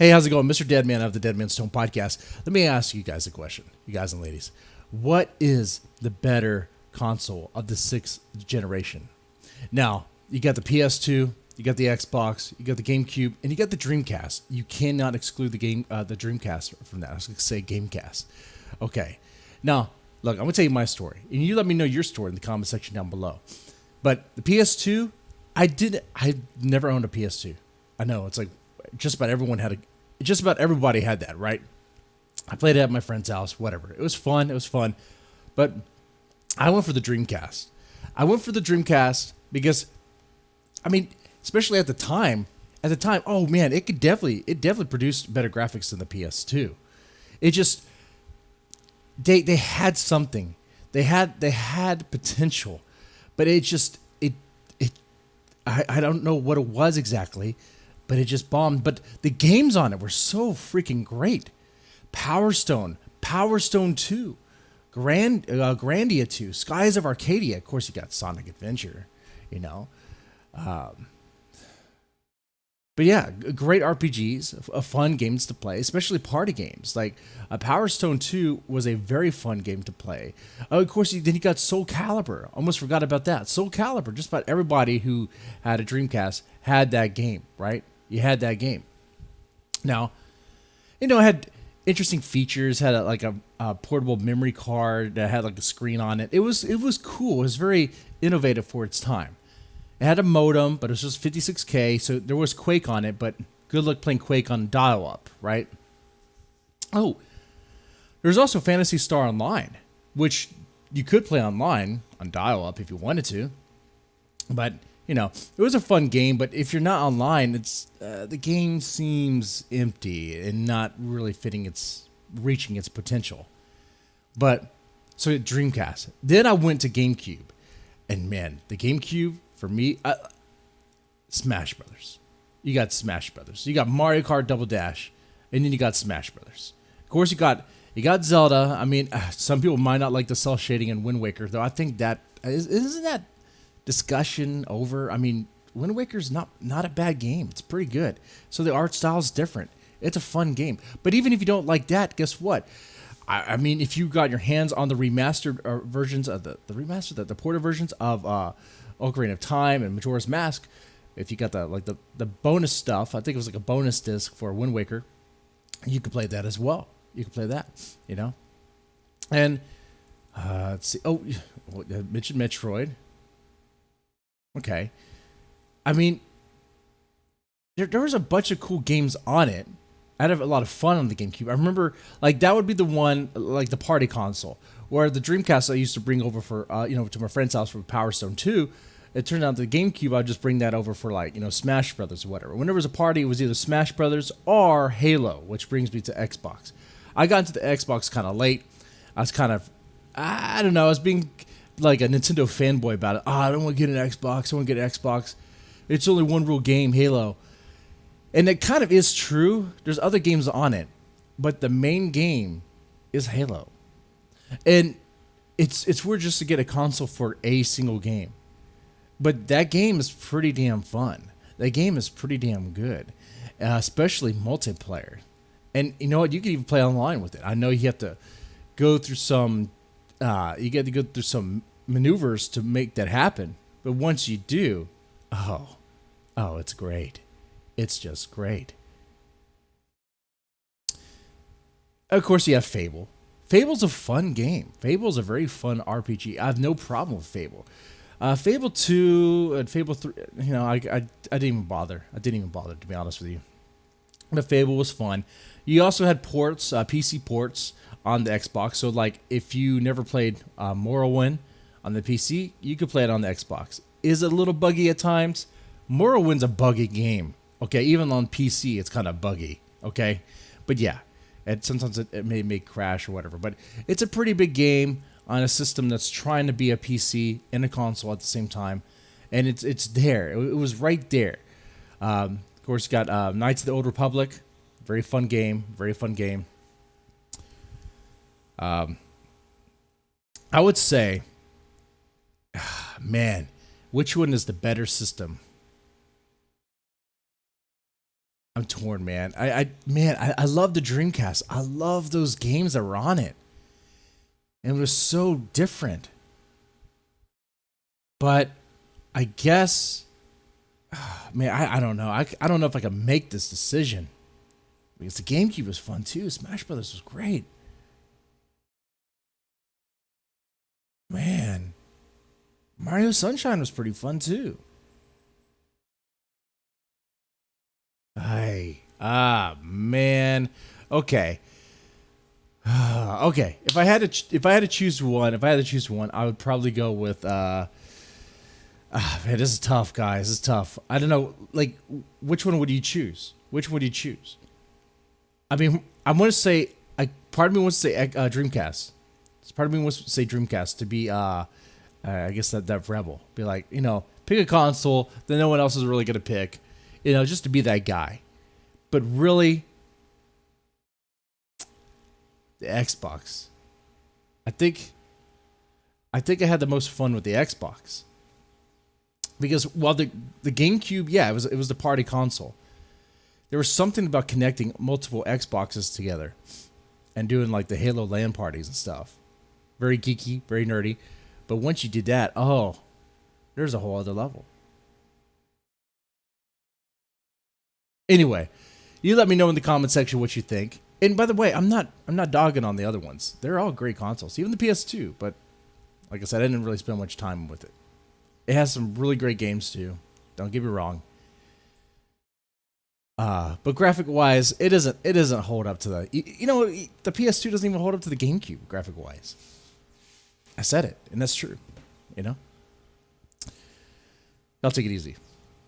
Hey, how's it going? Mr. Deadman of the Deadman Stone podcast. Let me ask you guys a question, you guys and ladies. What is the better console of the sixth generation? Now, you got the PS2, you got the Xbox, you got the GameCube, and you got the Dreamcast. You cannot exclude the Dreamcast from that. I was going to say Gamecast. Okay. Now, look, I'm going to tell you my story, and you let me know your story in the comment section down below. But the PS2, I never owned a PS2. I know it's like just about everybody had that, right? I played it at my friend's house, whatever. It was fun. But I went for the Dreamcast. Because, I mean, especially at the time, oh man, it definitely produced better graphics than the PS2. It just, they had something. They had potential, but I don't know what it was exactly, but it just bombed. But the games on it were so freaking great. Power Stone 2, Grandia 2, Skies of Arcadia. Of course, you got Sonic Adventure, you know. But yeah, great RPGs, fun games to play, especially party games. Like Power Stone 2 was a very fun game to play. Of course, then you got Soul Calibur. Almost forgot about that. Soul Calibur, just about everybody who had a Dreamcast had that game, right? You had that game. Now, it had interesting features, had a portable memory card that had like a screen on it. It was cool. It was very innovative for its time. It had a modem, but it was just 56K, so there was Quake on it, but good luck playing Quake on dial-up, right? Oh, there's also Phantasy Star Online, which you could play online on dial-up if you wanted to. But, it was a fun game, but if you're not online, it's the game seems empty and not really reaching its potential. But, so Dreamcast. Then I went to GameCube. And man, the GameCube, for me, Smash Brothers. You got Smash Brothers. You got Mario Kart Double Dash, and then you got Smash Brothers. Of course, you got Zelda. I mean, some people might not like the cell shading in Wind Waker, though. I think that isn't that discussion over. I mean, Wind Waker's not a bad game. It's pretty good. So the art style is different. It's a fun game. But even if you don't like that, guess what? I mean, if you got your hands on the remastered versions of the ported versions of Ocarina of Time and Majora's Mask, if you got the bonus stuff, I think it was like a bonus disc for Wind Waker, you could play that as well. You could play that, And let's see. Oh, mentioned Metroid. Okay, I mean, there was a bunch of cool games on it. I had a lot of fun on the GameCube. I remember, that would be the one, the party console, where the Dreamcast I used to bring over for, to my friend's house for Power Stone 2. It turned out the GameCube, I'd just bring that over for, Smash Brothers or whatever. Whenever there was a party, it was either Smash Brothers or Halo, which brings me to Xbox. I got into the Xbox kind of late. I was kind of, I don't know, I was being like a Nintendo fanboy about it. I don't want to get an Xbox. I want to get an Xbox. It's only one real game, Halo. And it kind of is true. There's other games on it, but the main game is Halo. And it's weird just to get a console for a single game. But that game is pretty damn fun. That game is pretty damn good, especially multiplayer. And you know what? You can even play online with it. I know you have to go through some maneuvers to make that happen. But once you do, oh, it's great. It's just great. Of course, you have Fable. Fable's a fun game. Fable's a very fun RPG. I have no problem with Fable. Fable 2 and Fable 3, I didn't even bother. To be honest with you. But Fable was fun. You also had ports, PC ports on the Xbox. So, if you never played Morrowind on the PC, you could play it on the Xbox. Is it a little buggy at times? Morrowind's a buggy game. Okay, even on PC, it's kind of buggy. Okay, but yeah, and sometimes it may crash or whatever. But it's a pretty big game on a system that's trying to be a PC and a console at the same time, and it's there. It was right there. Of course, you got Knights of the Old Republic, very fun game. I would say, man, which one is the better system? I'm torn, man. I love the Dreamcast. I love those games that were on it. And it was so different. But I guess, man, I don't know. I don't know if I can make this decision. Because the GameCube was fun too. Smash Brothers was great. Man, Mario Sunshine was pretty fun too. Man. Okay. Okay. If I had to choose one, I would probably go with man, this is tough, guys. This is tough. I don't know. Like, which one would you choose? Which one would you choose? I mean, I'm gonna say. Part of me wants to say Dreamcast. Part of me wants to say Dreamcast to be. I guess that rebel. Be like, pick a console that no one else is really gonna pick. Just to be that guy. But really, the Xbox. I think. I had the most fun with the Xbox. Because while the GameCube, yeah, it was the party console. There was something about connecting multiple Xboxes together and doing like the Halo LAN parties and stuff. Very geeky, very nerdy. But once you did that, there's a whole other level. Anyway, you let me know in the comment section what you think. And by the way, I'm not dogging on the other ones. They're all great consoles, even the PS2. But like I said, I didn't really spend much time with it. It has some really great games too. Don't get me wrong. But graphic wise, it doesn't hold up to the PS2 doesn't even hold up to the GameCube graphic wise. I said it, and that's true. I'll take it easy.